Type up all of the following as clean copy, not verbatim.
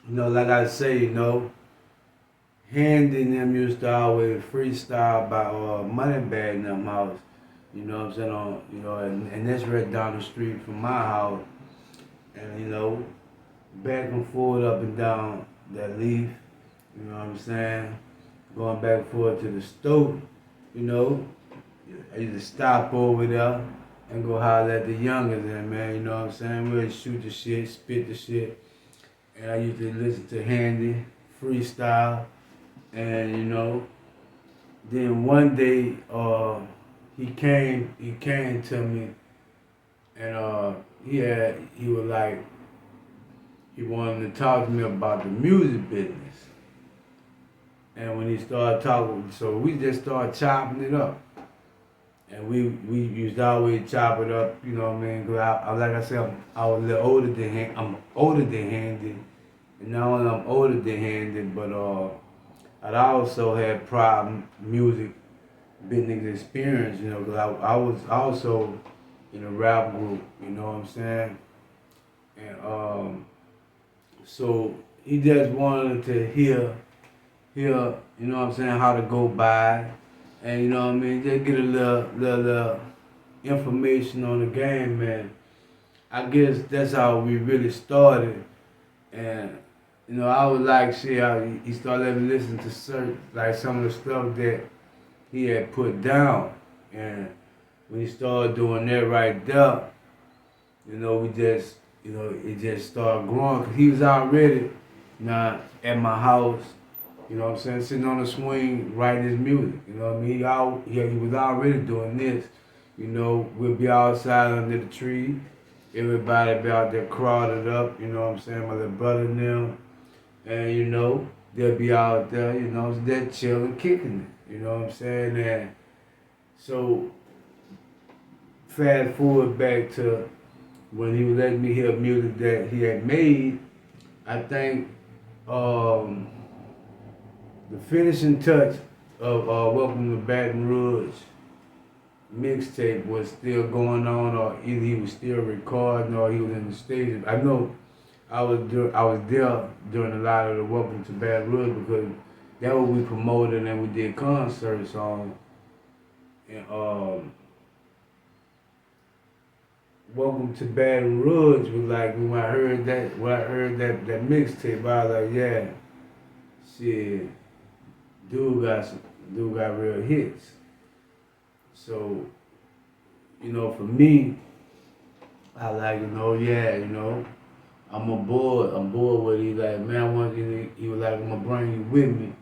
Like I say, Handy and them used to always freestyle by Moneybag in them house. You know what I'm saying? And that's right down the street from my house. And back and forth, up and down that leaf. You know what I'm saying? Going back and forth to the stove. You know, I used to stop over there and go holler at the youngers and man. You know what I'm saying? We'd shoot the shit, spit the shit. And I used to listen to Handy, freestyle, and then one day he came to me and he was like he wanted to talk to me about the music business. And when he started talking, so we just started chopping it up. And we used to always chop it up, you know what I mean? Cause like I said, I was a little older than him. I'm older than Handy, and now I'm older than Handy. But I also had prior music business experience, cause I was also in a rap group, you know what I'm saying? And so he just wanted to hear, you know what I'm saying, how to go by, and you know what I mean, just get a little information on the game, man. I guess that's how we really started, and I was like, shit, how he started letting me listen to certain, like some of the stuff that he had put down, and when he started doing that right there, we just, it just started growing, cause he was already now at my house. You know what I'm saying? Sitting on the swing, writing his music. You know what I mean? He was already doing this. We'll be outside under the tree. Everybody be out there crowded up. You know what I'm saying? My little brother and them. And, they'll be out there, they're chilling, kicking it. You know what I'm saying? And so, fast forward back to when he was letting me hear music that he had made, I think the finishing touch of Welcome to Baton Rouge mixtape was still going on, or either he was still recording or he was in the stage. I know I was there during a lot of the Welcome to Baton Rouge because that what we promoted and we did concerts on. And Welcome to Baton Rouge was like when I heard that mixtape, I was like, yeah, shit, dude got real hits. So, for me, I like, yeah, I'm bored with it. He like, man, I want you to, he was like, I'm gonna bring you with me.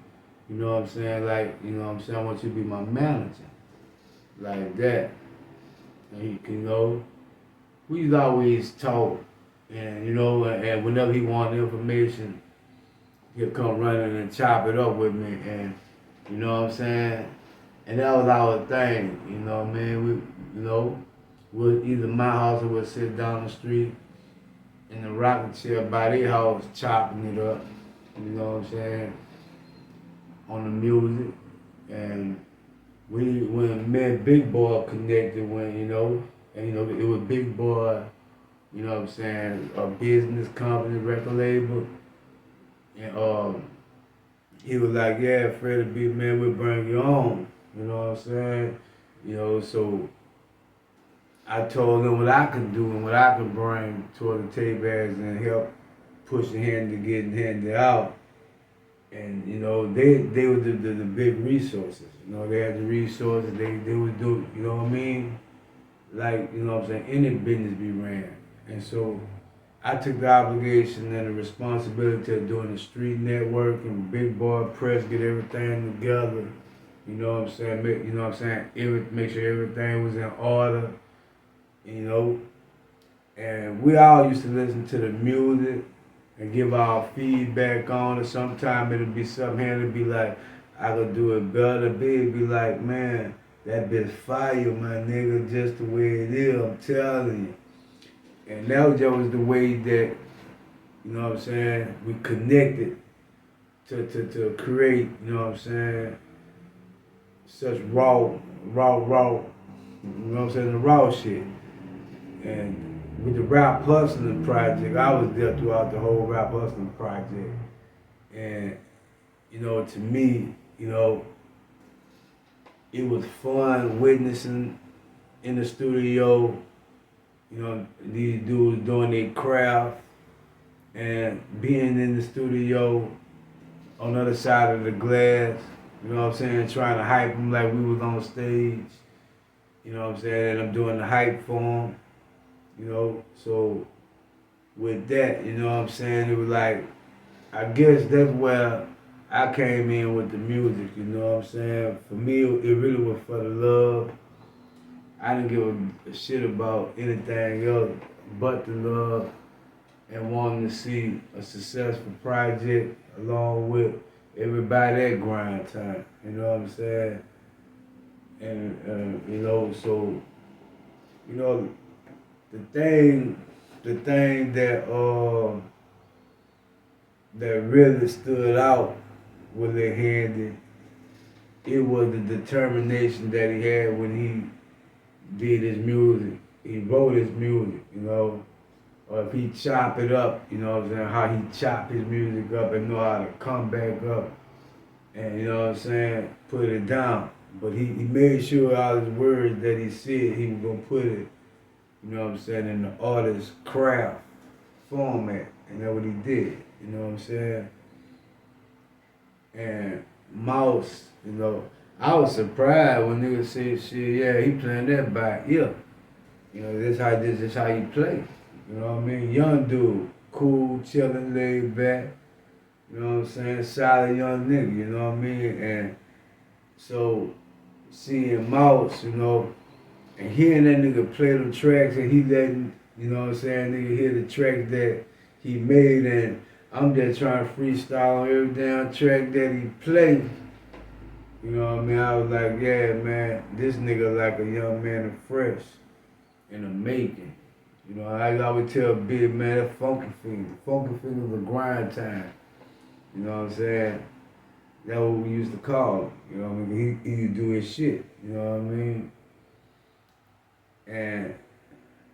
You know what I'm saying? Like, I want you to be my manager. Like that. And we always talk. And, and whenever he wanted information, he'll come running and chop it up with me. And, you know what I'm saying? And that was our thing, you know what I mean? We'll either my house or we'll sit down the street in the rocking chair by their house chopping it up, you know what I'm saying, on the music. And when me and Big Boy connected, and it was Big Boy, you know what I'm saying, a business company, record label. And he was like, yeah, Freddie B, man, we'll bring you on. You know what I'm saying? So I told them what I could do and what I could bring toward the table as and help pushing Handy to getting Handy out. And, they were the big resources. They had the resources, they would do, you know what I mean? Like, you know what I'm saying, any business be ran. And so I took the obligation and the responsibility of doing the street network and Big Boy Press, get everything together. You know what I'm saying? Make sure everything was in order. And we all used to listen to the music and give our feedback on it. Sometimes it'll be something here to be like, I could do it better. Big be like, man, that bitch fire, my nigga, just the way it is, I'm telling you. And that was just the way that, you know what I'm saying, we connected to create, you know what I'm saying, such raw, you know what I'm saying, the raw shit. And with the Rap Hustlin project, I was there throughout the whole Rap Hustlin project. And, you know, to me, you know, it was fun witnessing in the studio, you know, these dudes doing their craft and being in the studio on the other side of the glass, you know what I'm saying, trying to hype them like we was on stage, you know what I'm saying, and I'm doing the hype for them, you know, so with that, you know what I'm saying, it was like, I guess that's where I came in with the music, you know what I'm saying, for me, it really was for the love. I didn't give a shit about anything else but the love and wanting to see a successful project along with everybody at grind time. You know what I'm saying? And you know, so you know, the thing that really stood out with Lil Handy, it was the determination that he had when he did his music. He wrote his music, you know. Or if he chop it up, you know what I'm saying, how he chop his music up and know how to come back up and, you know what I'm saying, put it down. But he made sure all his words that he said, he was going to put it, you know what I'm saying, in the artist's craft format. And that's what he did, you know what I'm saying. And Mouse, you know, I was surprised when niggas said, shit, yeah, he playing that by ear. You know, this is how he play. You know what I mean? Young dude, cool, chillin', laid back. You know what I'm saying? Solid young nigga, you know what I mean? And so seeing Mouse, you know, and hearing that nigga play them tracks and he letting, you know what I'm saying, nigga hear the tracks that he made and I'm just trying to freestyle on every damn track that he played. You know what I mean? I was like, yeah, man, this nigga like a young man and fresh in the making. You know, I always tell Big Man, that funky fingers a grind time. You know what I'm saying? That's what we used to call him. You know what I mean? He do his shit. You know what I mean? And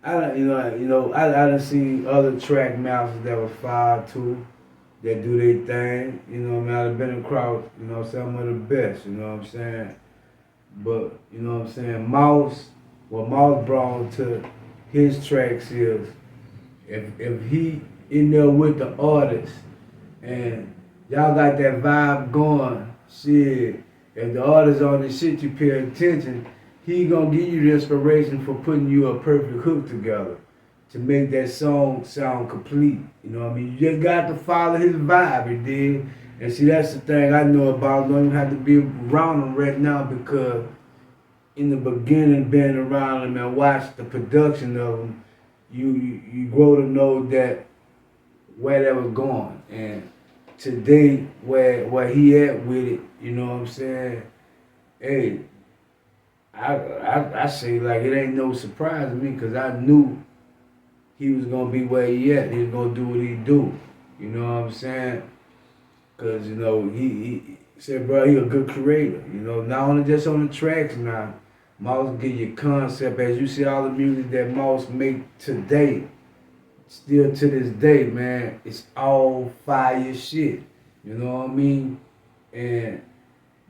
I done seen other track masters that was fire too, that do their thing. You know what I mean? I've been across, you know, some of the best. You know what I'm saying? But you know what I'm saying? What Mouse brought to his tracks is if he in there with the artist and y'all got that vibe going, shit, if the artist on the shit you pay attention, he gonna give you the inspiration for putting you a perfect hook together to make that song sound complete. You know what I mean? You just got to follow his vibe, you dig? And see, that's the thing I know about. You don't even have to be around him right now because in the beginning, being around him and watch the production of him, you grow to know that where that was going. And today, where he at with it, you know what I'm saying? Hey, I say like it ain't no surprise to me because I knew he was gonna be where he at. He was gonna do what he do. You know what I'm saying? Cause you know he said, bro, he a good creator. You know, not only just on the tracks now. Mouse give you concept. As you see all the music that Mouse make today, still to this day, man, it's all fire shit. You know what I mean? And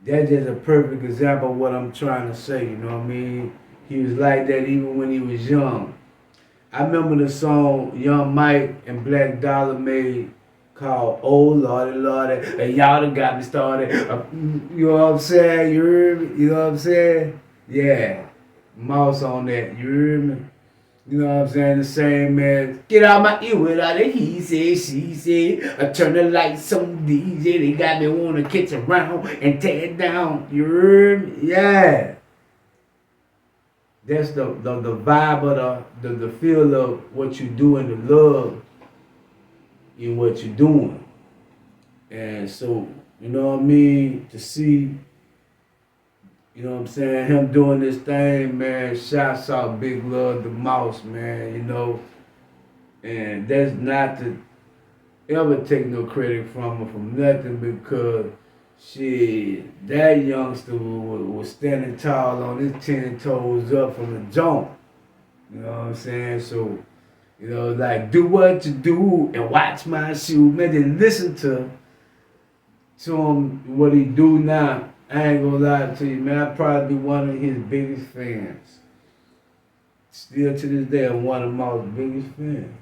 that's just a perfect example of what I'm trying to say. You know what I mean? He was like that even when he was young. I remember the song Young Mike and Black Dollar made called Oh Lordy Lordy, and y'all done got me started. You know what I'm saying? You heard me? You know what I'm saying? Yeah, Mouse on that, you hear me? You know what I'm saying? The same as, get out my ear with all that he said, she said. I turn the lights on DJ, they got me wanna catch around and tear it down, you hear me? Yeah. That's the vibe of the feel of what you do and the love in what you're doing. And so, you know what I mean? To see, you know what I'm saying, him doing this thing, man, shouts out big love to Mouse, man, you know. And that's not to ever take no credit from him from nothing because, shit, that youngster was standing tall on his 10 toes up from the jump. You know what I'm saying? So You know, like do what you do and watch my shoe. Man, just listen to him what he do now. I ain't gonna lie to you, man. I probably be one of his biggest fans. Still to this day, I'm one of my biggest fans.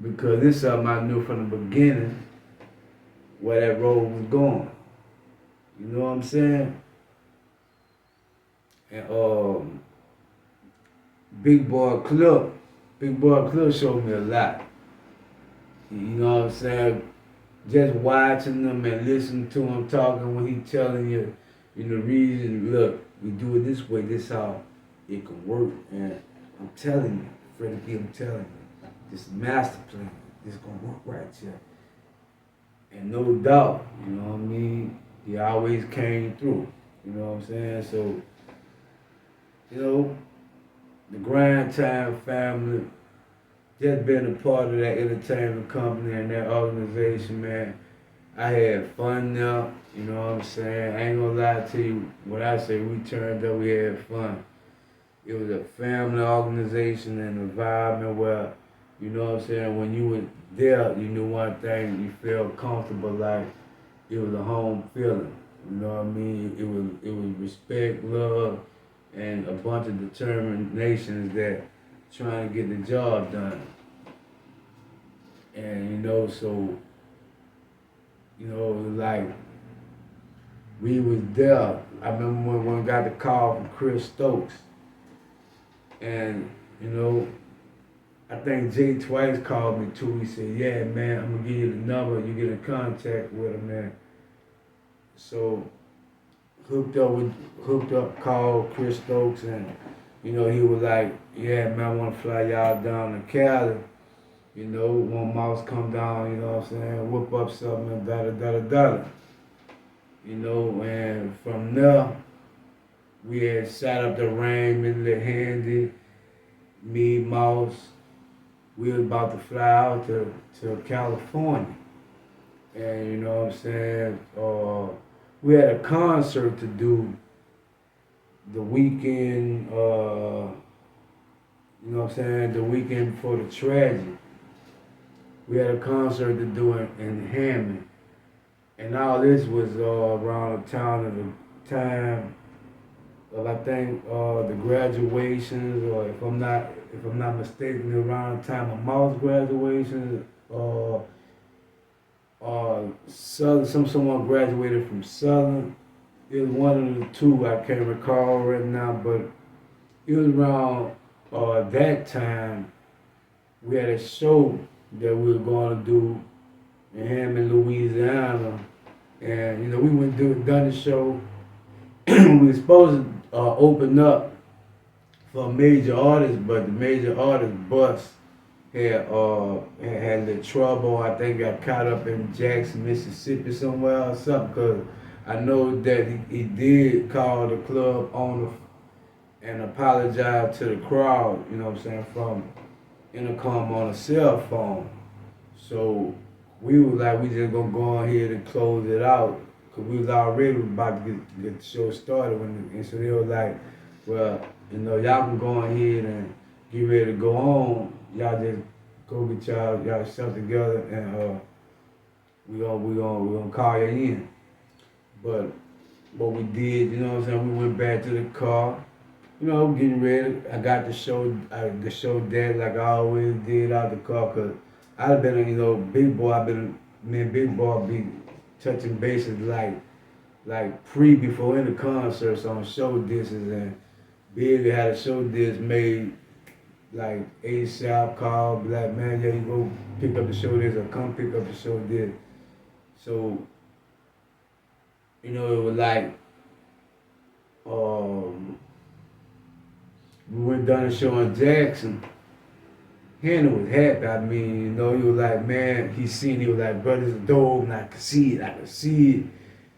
Because this is something I knew from the beginning where that road was going. You know what I'm saying? And Big Boy Clip showed me a lot. You know what I'm saying? Just watching them and listening to him talking when he telling you, the reason, look, we do it this way, this how it can work. And I'm telling you, Freaky, I'm telling you, this master plan, this gonna work right here. And no doubt, you know what I mean? He always came through. You know what I'm saying? So, the Grind Time family, just being a part of that entertainment company and that organization, man, I had fun now. You know what I'm saying? I ain't gonna lie to you. When I say we turned up, we had fun. It was a family organization and environment where, you know what I'm saying, when you were there, you knew one thing, you felt comfortable, like it was a home feeling. You know what I mean? It was respect, love, and a bunch of determinations that trying to get the job done. And so it was like we was there. I remember when I got the call from Chris Stokes. And, I think Jay twice called me too. He said, yeah, man, I'm gonna give you the number, you get in contact with him, man. So hooked up, called Chris Stokes, and he was like, yeah, man, I wanna fly y'all down to Cali. One mouse come down, you know what I'm saying, whip up something and da-da-da-da-da. And from there, we had shot up the rain, Little Handy, me, Mouse. We was about to fly out to California. And you know what I'm saying, we had a concert to do the weekend, the weekend before the tragedy. We had a concert to do in Hammond. And all this was around the time of I think the graduations, or if I'm not mistaken, around the time of Mouse graduations, Southern, someone graduated from Southern. It was one of the two, I can't recall right now, but it was around that time we had a show that we were going to do in Hammond, Louisiana. And, we went done the show. We were supposed to open up for a major artist, but the major artist bus had a little trouble. I think got caught up in Jackson, Mississippi somewhere or something, because I know that he did call the club owner and apologize to the crowd, you know what I'm saying, from intercom on a cell phone. So we were like, we just gonna go ahead and close it out, because we was already about to get the show started. And so they were like, well, y'all can go ahead and get ready to go on. Y'all just go get y'all stuff together, and we gonna call you in. But what we did, you know what I'm saying, we went back to the car, getting ready. I got the show dead like I always did out the car, because I've been, Big Boy, me and Big Boy be touching bases like before any concerts on show discs, and Big had a show disc made like ASAP called, be like, man, yeah, you go pick up the show disc or come pick up the show disc. So, it was like, we went down the show in Jackson. Hannah was happy. I mean, he was like, man, he was like, brother's dope, and I could see it.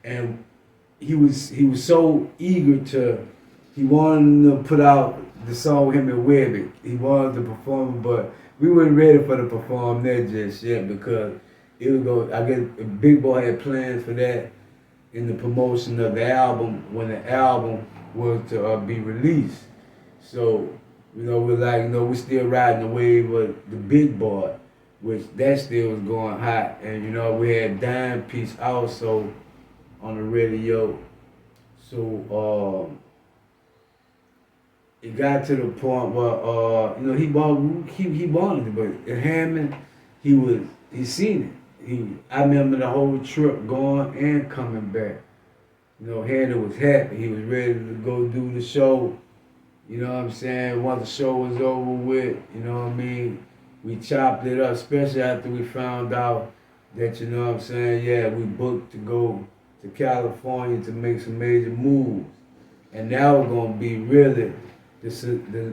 And he was so eager he wanted to put out the song with him and Webby. He wanted to perform, but we weren't ready for the perform that just yet, because it was going, I guess Big Boy had plans for that in the promotion of the album when the album was to be released. So You know, we're like, you know, we're still riding the wave of the big boy, which that still was going hot. And, you know, we had Dime Piece also on the radio. So, it got to the point where, he wanted it, but in Hammond, he seen it. I remember the whole trip going and coming back. You know, Hammond was happy. He was ready to go do the show. You know what I'm saying? Once the show was over with, you know what I mean? We chopped it up, especially after we found out that, you know what I'm saying, yeah, we booked to go to California to make some major moves. And now we're going to be really the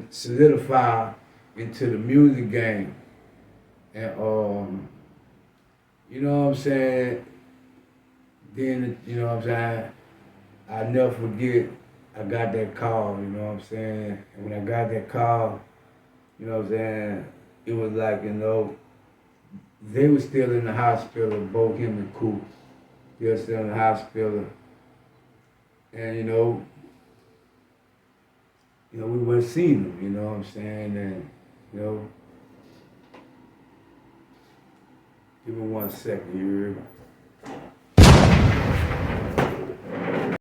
solidify into the music game. And, you know what I'm saying? Then, you know what I'm saying? I never forget, I got that call, you know what I'm saying? And when I got that call, you know what I'm saying, it was like, you know, they were still in the hospital, both him and Coop. They were still in the hospital. And, we went seeing them, you know what I'm saying? And, you know, give me 1 second, you heard me?